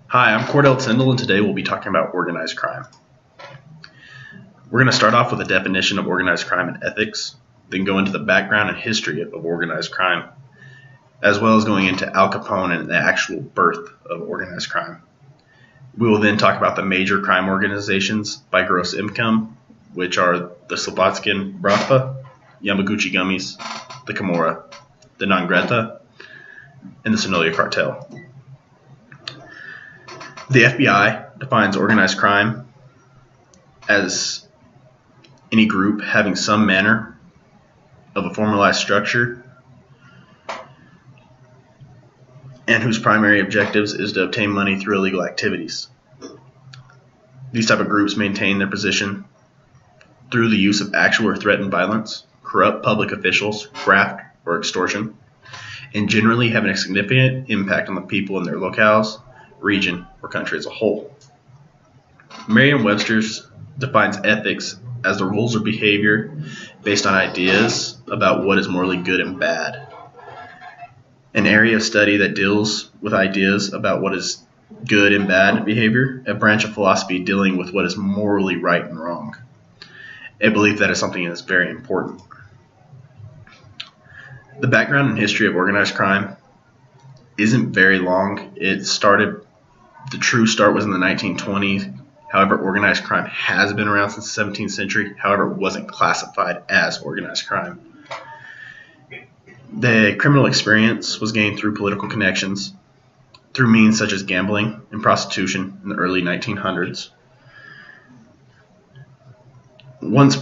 Hi, I'm Cordell Tyndall, and today we'll be talking about organized crime. We're going to start off with a definition of organized crime and ethics, then go into the background and history of organized crime, as well as going into Al Capone and the actual birth of organized crime. We will then talk about the major crime organizations by gross income, which are the Slovakian Braava, Yamaguchi Gummies, the Camorra, the Ndrangheta, and the Sonora Cartel. The FBI defines organized crime as any group having some manner of a formalized structure and whose primary objectives is to obtain money through illegal activities. These type of groups maintain their position through the use of actual or threatened violence, corrupt public officials, graft, or extortion, and generally having a significant impact on the people in their locales, region, or country as a whole. Merriam-Webster defines ethics as the rules of behavior based on ideas about what is morally good and bad. An area of study that deals with ideas about what is good and bad behavior, a branch of philosophy dealing with what is morally right and wrong. A belief that is something that is very important. The background and history of organized crime isn't very long. The true start was in the 1920s. However, organized crime has been around since the 17th century. However, it wasn't classified as organized crime. The criminal experience was gained through political connections, through means such as gambling and prostitution in the early 1900s. Once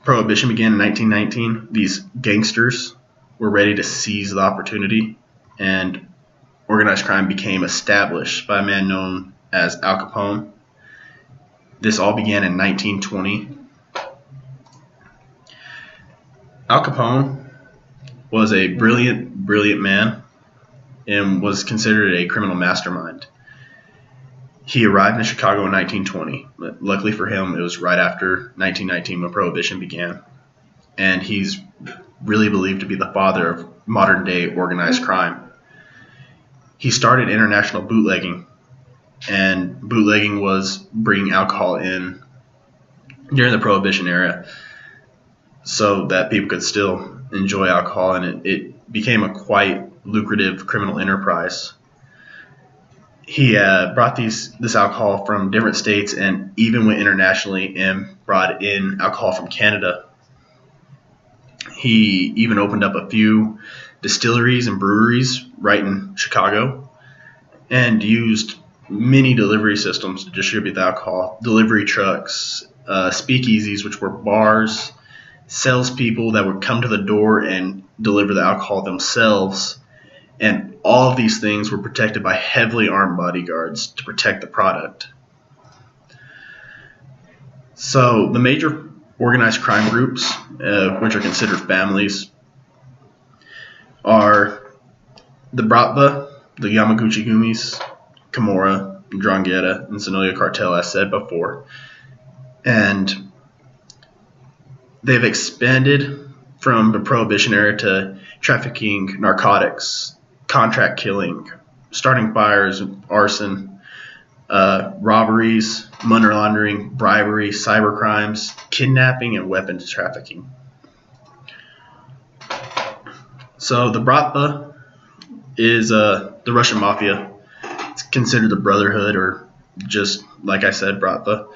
Prohibition began in 1919, these gangsters were ready to seize the opportunity, and organized crime became established by a man known as Al Capone. This all began in 1920. Al Capone was a brilliant man and was considered a criminal mastermind. He arrived in Chicago in 1920. But luckily for him, it was right after 1919 when Prohibition began. And he's really believed to be the father of modern-day organized crime. He started international bootlegging, and bootlegging was bringing alcohol in during the Prohibition era so that people could still enjoy alcohol, and it became a quite lucrative criminal enterprise. He brought this alcohol from different states and even went internationally and brought in alcohol from Canada. He even opened up a few distilleries and breweries right in Chicago and used many delivery systems to distribute the alcohol. Delivery trucks, speakeasies, which were bars, salespeople that would come to the door and deliver the alcohol themselves. And all of these things were protected by heavily armed bodyguards to protect the product. So the major organized crime groups, which are considered families, are the Braava, the Yamaguchi Gummies, Camorra, Ndrangheta, and Sonora Cartel, as said before. And they've expanded from the Prohibition era to trafficking narcotics, contract killing, starting fires, arson, robberies, money laundering, bribery, cyber crimes, kidnapping, and weapons trafficking. So the Braava is the Russian Mafia. It's considered the Brotherhood, or just like I said, Braava.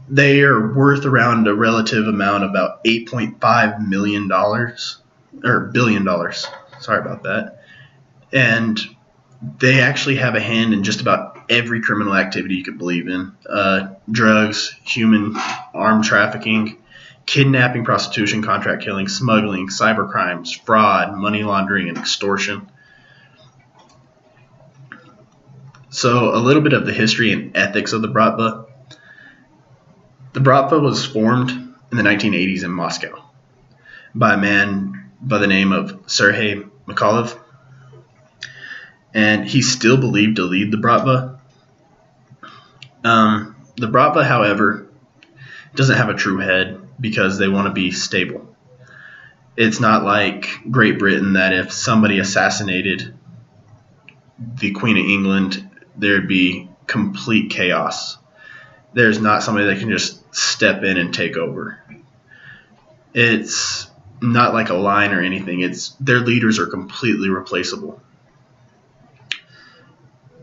They are worth around a relative amount, about $8.5 million, or $1 billion. Sorry about that. And they actually have a hand in just about every criminal activity you could believe in. Drugs, human armed trafficking, kidnapping, prostitution, contract killing, smuggling, cyber crimes, fraud, money laundering, and extortion. So a little bit of the history and ethics of the Braava. The Braava was formed in the 1980s in Moscow by a man by the name of Sergei Mikhailov, and he's still believed to lead the Braava. The Braava, however, doesn't have a true head because they want to be stable. It's not like Great Britain that if somebody assassinated the Queen of England, there'd be complete chaos. There's not somebody that can just step in and take over. It's not like a line or anything. It's their leaders are completely replaceable.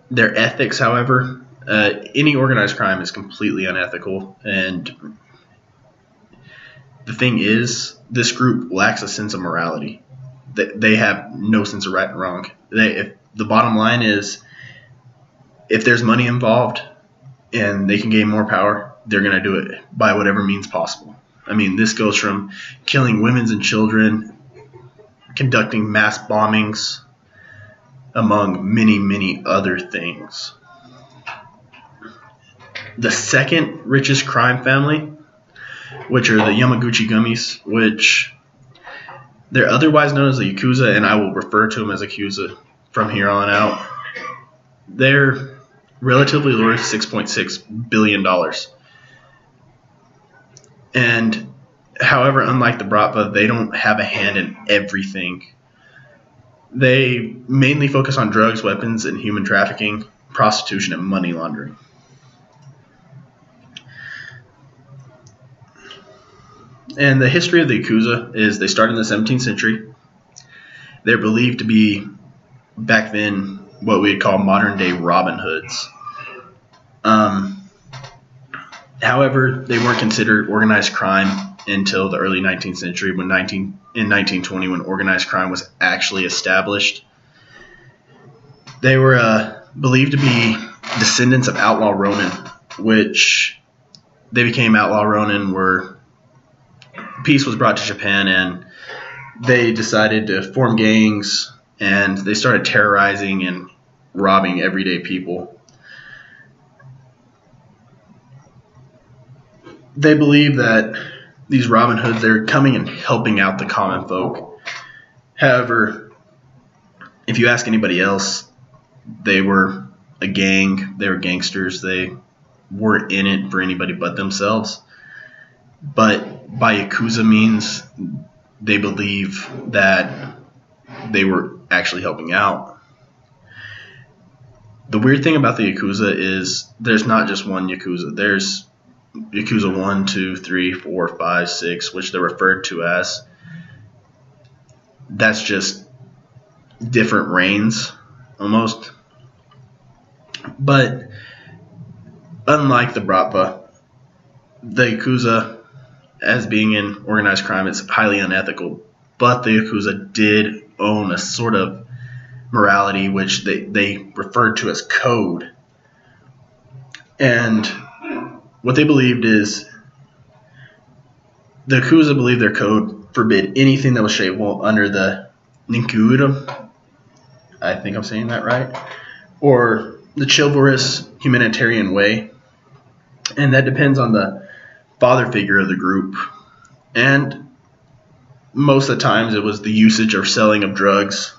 Their ethics, however, any organized crime is completely unethical. And the thing is, this group lacks a sense of morality. They have no sense of right and wrong. If the bottom line is, if there's money involved and they can gain more power, they're going to do it by whatever means possible. I mean, this goes from killing women and children, conducting mass bombings, among many, many other things. The second richest crime family, which are the Yamaguchi Gummies, which they're otherwise known as the Yakuza, and I will refer to them as Yakuza from here on out. They're relatively worth $6.6 billion. And however, unlike the Braava, they don't have a hand in everything. They mainly focus on drugs, weapons, and human trafficking, prostitution, and money laundering. And the history of the Yakuza is they started in the 17th century. They're believed to be, back then, what we'd call modern-day Robin Hoods. However, they weren't considered organized crime until the early 19th century, in 1920, when organized crime was actually established. They were believed to be descendants of outlaw Ronin, which they became outlaw Ronin where peace was brought to Japan, and they decided to form gangs, and they started terrorizing and robbing everyday people. They believe that these Robin Hoods, they're coming and helping out the common folk. However, if you ask anybody else, they were a gang, they were gangsters, they weren't in it for anybody but themselves. But by Yakuza means, they believe that they were actually helping out. The weird thing about the Yakuza is there's not just one Yakuza. There's Yakuza 1, 2, 3, 4, 5, 6, which they're referred to as. That's just different reigns, almost. But unlike the Braava, the Yakuza, as being in organized crime, it's highly unethical. But the Yakuza did own a sort of morality, which they referred to as code. And what they believed is, the Yakuza believed their code forbid anything that was shapeable under the Ninkuura, I think I'm saying that right, or the chivalrous humanitarian way. And that depends on the father figure of the group. And most of the times it was the usage or selling of drugs,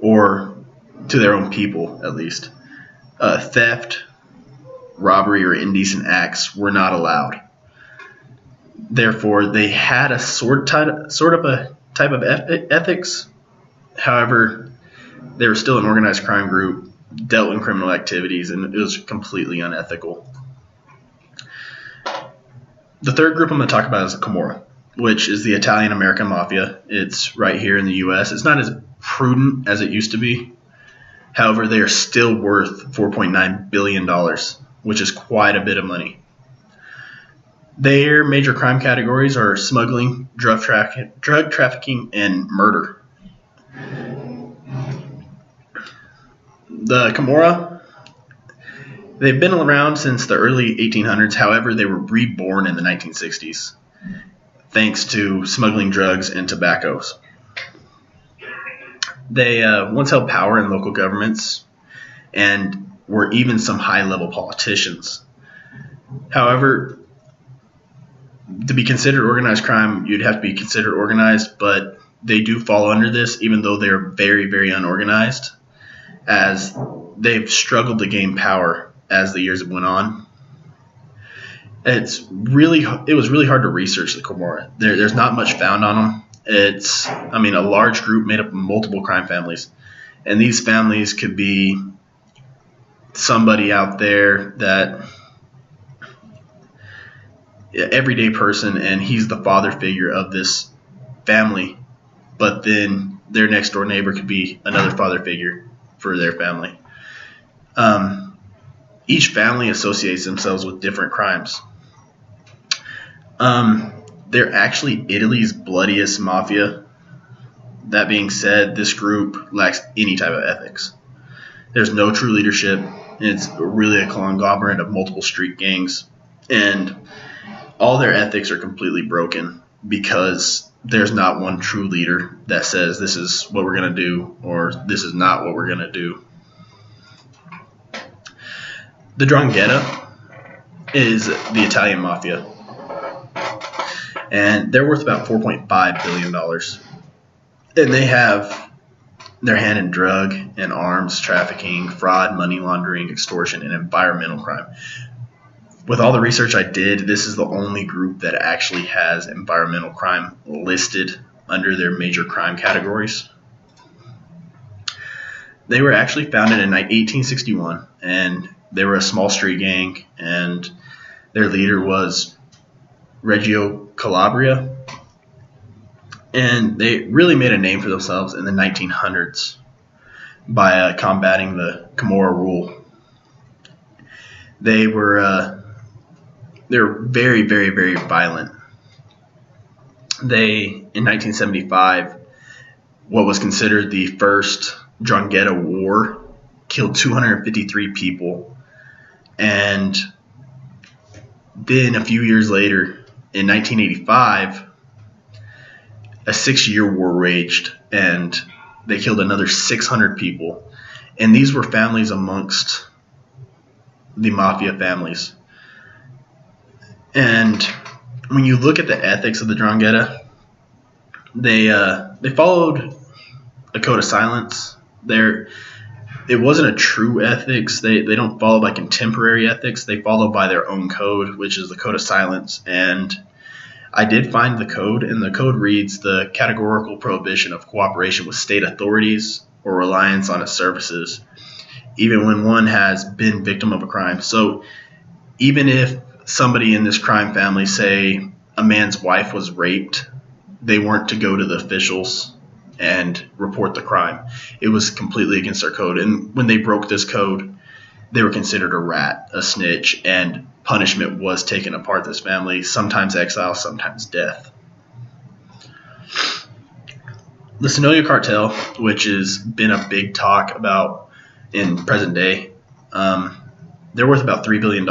or to their own people at least. Theft, robbery, or indecent acts were not allowed. Therefore, they had a sort of a type of ethics. However, they were still an organized crime group, dealt in criminal activities, and it was completely unethical. The third group I'm going to talk about is the Camorra, which is the Italian-American Mafia. It's right here in the U.S. It's not as prudent as it used to be. However, they are still worth $4.9 billion, which is quite a bit of money. Their major crime categories are smuggling, drug trafficking, and murder. The Camorra, they've been around since the early 1800s. However, they were reborn in the 1960s, thanks to smuggling drugs and tobaccos. They once held power in local governments and were even some high-level politicians. However, to be considered organized crime, you'd have to be considered organized, but they do fall under this, even though they're very, very unorganized, as they've struggled to gain power as the years have went on. It was really hard to research the Camorra. There's not much found on them. It's, a large group made up of multiple crime families, and these families could be somebody out there that everyday person, and he's the father figure of this family, but then their next door neighbor could be another father figure for their family. Each family associates themselves with different crimes. They're actually Italy's bloodiest mafia. That being said, this group lacks any type of ethics. There's no true leadership. It's really a conglomerate of multiple street gangs, and all their ethics are completely broken because there's not one true leader that says this is what we're going to do or this is not what we're going to do. The 'Ndrangheta is the Italian mafia, and they're worth about $4.5 billion. And they have their hand in drug and arms trafficking, fraud, money laundering, extortion, and environmental crime. With all the research I did, this is the only group that actually has environmental crime listed under their major crime categories. They were actually founded in 1861, and they were a small street gang, and their leader was Reggio Calabria. And they really made a name for themselves in the 1900s by combating the Camorra rule. They're very, very, very violent. They, in 1975, what was considered the first 'Ndrangheta war, killed 253 people. And then a few years later, in 1985, a 6-year war raged, and they killed another 600 people. And these were families amongst the mafia families. And when you look at the ethics of the 'Ndrangheta, they followed a code of silence. It wasn't a true ethics. They don't follow by contemporary ethics. They follow by their own code, which is the code of silence. And I did find the code, and the code reads the categorical prohibition of cooperation with state authorities or reliance on its services, even when one has been victim of a crime. So even if somebody in this crime family, say a man's wife was raped, they weren't to go to the officials and report the crime. It was completely against their code. And when they broke this code, they were considered a rat, a snitch, and punishment was taken apart this family, sometimes exile, sometimes death. The Sonora Cartel, which has been a big talk about in present day, they're worth about $3 billion.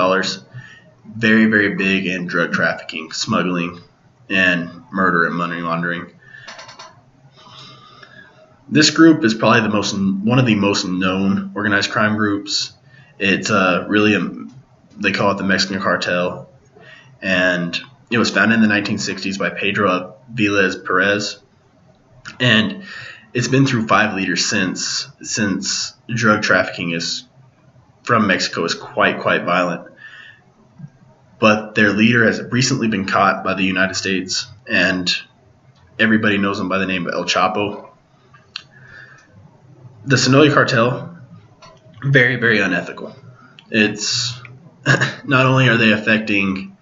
Very, very big in drug trafficking, smuggling, and murder and money laundering. This group is probably one of the most known organized crime groups. It's they call it the Mexican cartel, and it was founded in the 1960s by Pedro Aviles Perez, and it's been through 5 leaders since drug trafficking from Mexico is quite violent. But their leader has recently been caught by the United States, and everybody knows him by the name of El Chapo. The Sonora Cartel, very, very unethical. It's not only are they affecting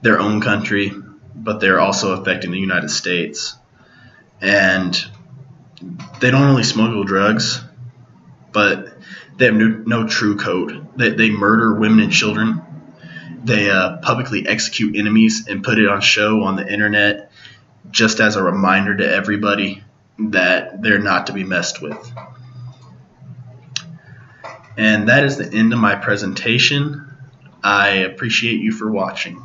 their own country, but they're also affecting the United States. And they don't only smuggle drugs, but they have no true code. They murder women and children. They publicly execute enemies and put it on show on the internet just as a reminder to everybody that they're not to be messed with. And that is the end of my presentation. I appreciate you for watching.